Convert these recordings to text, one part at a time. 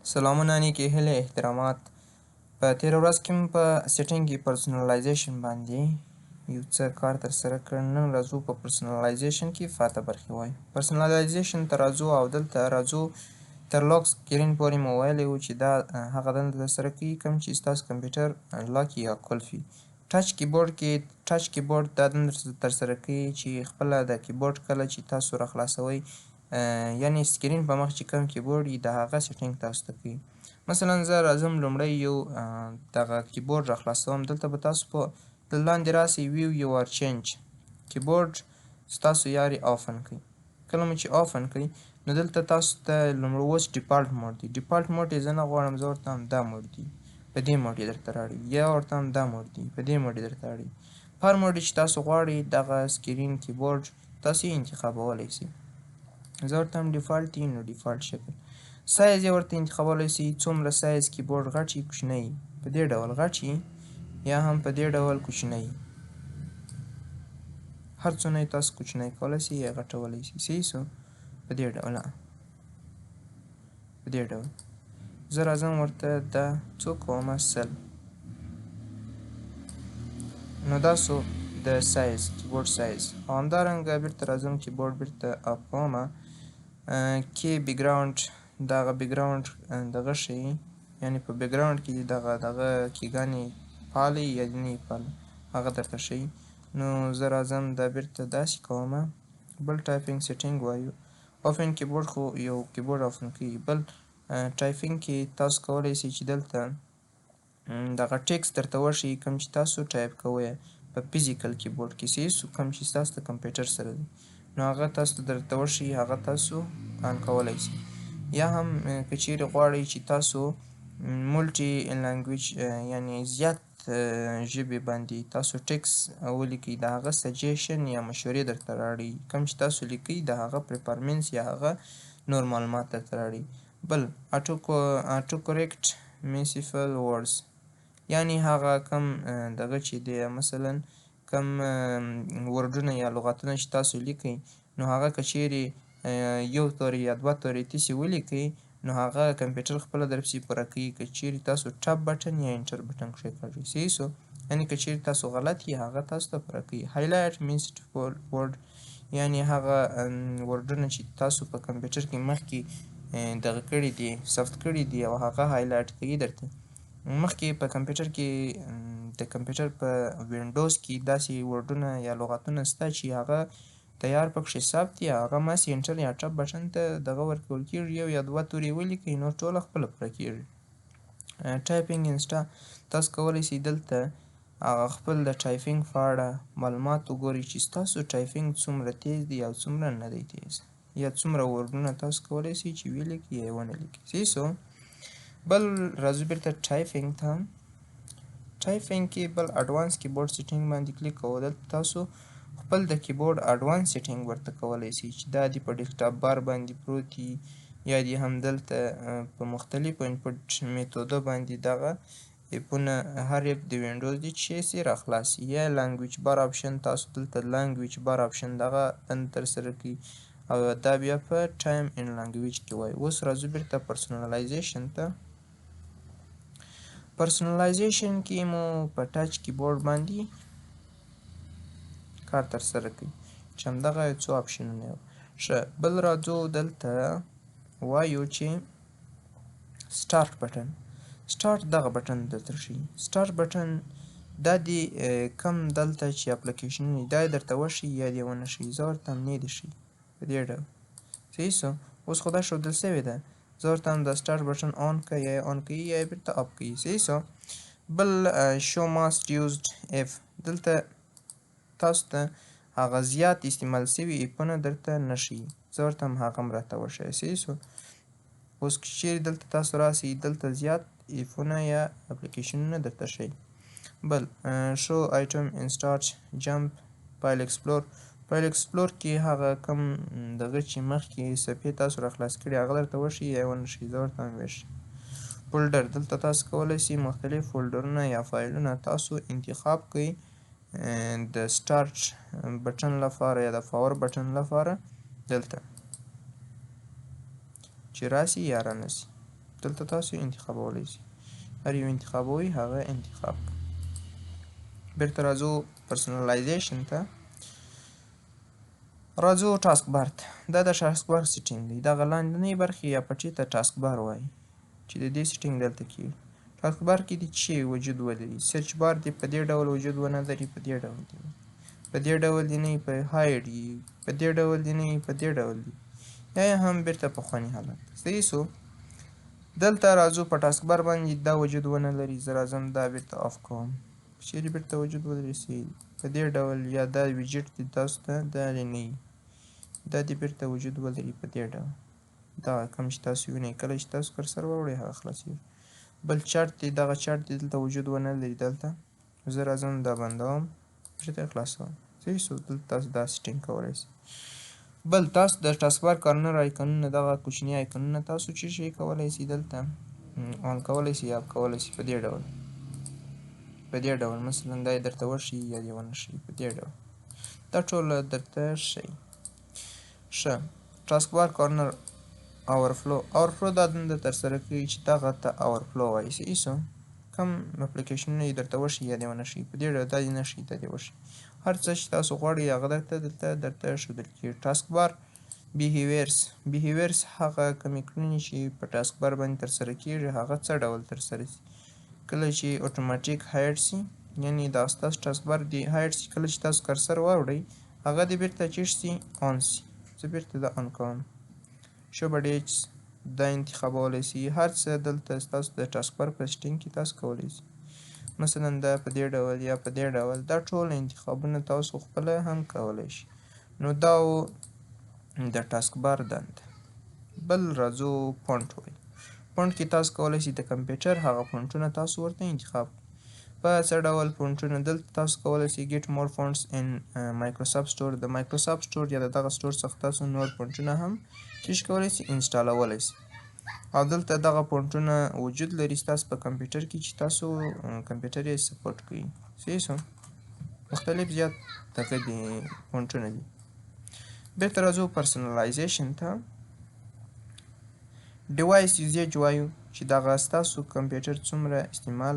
سلامونه نیکې هیلې احترامات. په تېره ورځ کې مو په سیټینګ کې پرسونالایزیشن باندې یو څه کار ترسره کړ. نن راځو په پرسونالایزیشن کې فاته برخې وایو. پرسونالایزیشن ته راځو او دلته راځو تر لاک سکرین پورې مو ویلی وو چې دا هغه دنده ترسره کوي کوم چې ستاسو کمپیوټر لاک یا قلف وي. ټچ کیبورډ کې ټچ کیبورډ دا دنده ترسره کوي چې خپله د کیبورډ کله چې تاسو راخلاصوئ یعنې سکرین په مخ چې کوم کیبورډ وي د هغه سیټینګ تاسو ته کوي. مثلا زه راځم لومړی یو دغه کیبورډ راخلاصوم. دلته به تاسو په لاندې راسئ ویو یور چینج کیبورډ ستاسو یارې آفن کړئ. کله مو چې آفن کړئ نو دلته تاسو ته لومړی اوس ډیفالټ موډ دی. ډیفالټ موډ یې زه نه غواړم، زه ورته هم دا موډ دی په دې موډ یې درته راوړي، یا ورته هم دا موډ دی په دې موډ یې درته راوړي. هر موډ چې تاسو غواړئ دغه سکرین کیبورډ تاسو یې انتخابولی شئ. زه ورته هم ډیفالټ دی نو ډیفالټ شکل. سایز یې ورته انتخابولی شئ، څومره سایز کیبورډ غټ یي کوچنی یي، په دې ډول غټ یي یا هم په دې ډول کوچنی یي. هر څونه یې تاسو کوچنی کولی شئ یا غټولی شئ. صحیح شو؟ په دې ډول په دې ډول زه راځم ورته دا څو کومه 100. نو دا سو د سایز کیبورډ سایز. او همدارنګه بیرته راځم کیبورډ بیرته اپ کومه کې بیکګراوند دغه بیکګراوند دغه ښیي، یعنې په بیکګراوند کې دغه کیګانې فعال یي یا نه یي فعال هغه درته ښیي. نو زه راځم دا بیرته داسې کومه. بل ټایپینګ سیټینګ وایو. اوپن کیبورډ خو یو کیبورډ اوپن کوي. بل ټایپینګ کې تاسو کولی شئ چې دلته دغه ټیکس درته وښیي کوم چې تاسو ټایپ کوئ په فزیکل کیبورډ کې. صحیح شو؟ کوم چې ستاسو د کمپیوټر سره دی نو هغه تاسو ته درته وښیي، هغه تاسو آن کولی شئ. یا هم که چیرې غواړئ چې تاسو مولټي لانګویج یعنې زیات ژبې باندې تاسو ټیکس ولیکئ، د هغه سجیشن یا مشورې درته راوړي. کوم چې تاسو لیکئ د هغه پریفرمنس یا هغه نور معلومات درته راوړي. بل اټو کریکټ میسیفل ورډز، یعنې هغه کم دغه چې دی مثلا کم ورډونه یا لغتونه چې تاسو لیکئ نو هغه که چیرې یو توري یا دوه توري تاسې ولیکئ نو هغه کمپیوټر خپله درپسې پوره کوي. که چیرې تاسو ټپ بټن یا انټر بټن کښېکاږئ. صحیح شو؟ یعنې که چیرې تاسو غلط یي هغه تاسو ته پوره کوي. هایلایټ مینس ورډ، یعنې هغه ورډونه چې تاسو په کمپیوټر کې مخکې دغه کړي دي ثبت کړي دي او هغه هایلایټ کوي درته. مخکې په کمپیوټر کې د کمپیوټر په وینډوز کې داسې ورډونه یا لغتونه شته چې هغه تیار پکښې ثبت دي، هغه ماسې انټر یا ټپ بټن ته دغه ورکول کېږي. یو یا دوه توري ولیکئ نور ټوله خپله پوره کېږي. ټایپینګ انسټا، تاسو کولی شئ دلته هغه خپل د ټایپینګ په اړه معلومات وګورئ چې ستاسو ټایپینګ څومره تیز دی او څومره نه دی تیز، یا څومره ورډونه تاسو کولی شئ چې ولیکئ یا ونه لیکئ. صحیح شو؟ بل راځو بیرته ټایپینګ ته. ټایپینګ کې بل اډوانس کیبورډ سیټینګ باندې کلیک کوو. دلته تاسو خپل د کیبورډ اډوانس سیټینګ ورته کولی شئ چې دا دې په ډیسکټاپ بار باندې پروت وي یا دې همدلته په مختلفو انپوټ میتودو باندې دغه اپونه هر اپ د وینډوز دی چې سي راخلاص وي. یا لانګویج بار آپشن، تاسو دلته لانګویج بار آپشن دغه دنده ترسره کوي او دا بیا په ټایم ان لانګویج کې وایي. اوس راځو بیرته پرسونالایزیشن ته. پرسونالایزیشن کې مو په ټچ کیبورډ باندې کار ترسره کوي چې همدغه یو څو آپشنونه یې ښه. بل راځو دلته وایو چې سټارټ بټن. سټارټ دغه بټن درته ښیي. سټارټ بټن دا دې کم دلته چې اپلیکیشنونه دا یې درته وښیي یا دې ونه ښیي. زه ورته هم نه دې ښیي په دې ډول. صحیح شو؟ اوس خو دا ښودل سوې ده. زه ورته هم د سټارټ بټن آن کړئ یا یې آن کوي یا یې بیرته اپ کوي. صحیح شو؟ بل شو ماست یوزډ اف، دلته تاسو ته هغه زیات استعمال سوي اپونه درته نه ښیي. زه ورته هم هغه هم راته وښایه. صحیح شو؟ اوس که چیرې دلته تاسو راسئ دلته زیات اپونه یا اپلیکیشنونه درته ښیي. بل شو آیټم انسټارټ جمپ فایل ایکسپلور. فایل ایکسپلور کې هغه کم دغه چې مخکې صفحې تاسو راخلاص کړي هغه درته وښیي یا یې ونه ښیي. زه ورته هم وښیي. فولډر، دلته تاسو کولی شئ مختلف فولډرونه یا فایلونه تاسو انتخاب کړئ د سټارټ بټن لپاره یا د پاور بټن لپاره دلته چې راسي یا رانسي. دلته تاسو انتخابولی شئ، هر یو انتخابوي هغه انتخاب. بیرته راځو پرسنلایزیشن ته. راځو ټاسک بار ته. دا د ټاسک بار سیټینګ دی. دغه لاندنۍ برخې یا پټې ته ټاسک بار وایي چې د دې سیټینګ دلته کېږي. ټاسک بار کې دې چې وجود ولري، سرچ بار دې په دې ډول وجود ونه لري، په دې ډول دی، په دې ډول دی نه په هاید وي، په دې ډول دی نه په دې ډول دی، یا هم بیرته پخواني حالت. صحیح سو. دلته راځو په ټاسک بار باندې دا وجود ونه لري، زه راځم دا بیرته آف کوم. چیرې بیرته وجود ولري په دې ډول، یا دا ویجټ دی تاسو ته دا نه وي، دا دې بیرته وجود ولري په دې ډول. دا کوم چې تاسو وینئ کله چې تاسو کرسر واوړئ هغه خلاصېږي. بل چارت دی، دغه چارت دی دلته وجود ونه لري. دلته زه راځم دا بندوم، بیرته خلاصوم. صحیح سو. دلته تاسو دا سیټینګ کولی شئ. بل تاسو د ټاسک بار کارنر آیکنونه، دغه کوچني آیکنونه تاسو چې شي کولی شئ دلته آن کولی شئ یا اف کولی شئ په دې ډول، په دې ډول مثلا دا یې درته وښیي یا دې ونه ښیي په دې ډول. دا ټول درته ښیي. ښه. ټاسک بار کارنر اورفلو دا دنده ترسره کوي چې دغه ته اورفلو وایي. صحیح سو. کوم اپلیکیشنونه یې درته وښیي یا دې ونه ښیي په دې ډول، دا دې نه ښیي دا دې وښیي. هر څه چې تاسو غواړئ هغه درته ښودل کېږي. ټاسک بار بیهیویرز هغه کومې کړنې چې په ټاسک بار باندې ترسره کېږي هغه څه ډول ترسره شي. کله چې اتوماتیک هاید شي، یعنې دا ستاسو ټاسک بار دی هاید شي، کله چې تاسو کرسر واوړئ هغه دې بیرته چیش شي آن شي. زه بیرته دا آن کوم. شو بډیچ دا انتخابولی شي. هر څه دلته ستاسو د ټاسک بار په سیټینګ کې تاسو کولی شئ. مثلا دا په دې ډول یا په دې ډول، دا ټول انتخابونه تاسو خپله هم کولی شئ. نو دا و د ټاسک بار دنده. بل راځو فونټ وایي. فونټ کې تاسو کولی شئ د کمپیوټر هغه فونټونه تاسو ورته انتخاب په څه ډول فونټونه. دلته تاسو کولی شئ ګیټ مور فونټس ان مایکروسافټ سټور، د مایکروسافټ سټور یا د دغه سټور څخه تاسو نور فونټونه هم چې کولی شئ انسټالولی شئ. او دلته دغه فونټونه وجود لري ستاسو په کمپیوټر کې چې تاسو کمپیوټر یې سپورټ کوي. صحیح سو. مختلف زیات دغه دي فونټونه دي. بیرته راځو پرسنلایزیشن ته. ډیوایس یوزیج وایو چې دغه ستاسو کمپیوټر څومره استعمال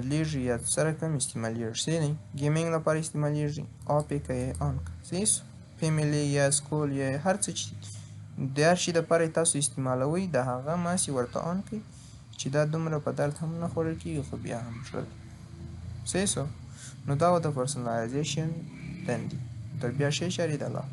لیږي یا سره کم استعمالیږي. صحیح دی. ګیمینګ لپاره استعمالیږي، آف یې کړئ آن کړئ. صحیح سو. فیملی یا سکول یا هر څه چې د هر شي دپاره یې تاسو استعمالوئ د هغه ماسې ورته آن کړئ چې دا دومره په درد هم نه خوړل کېږي خو بیا هم ښه دی. صحیح سو. نو دا و د پرسنلایزیشن دندې. تر بیا ښې چارې د الله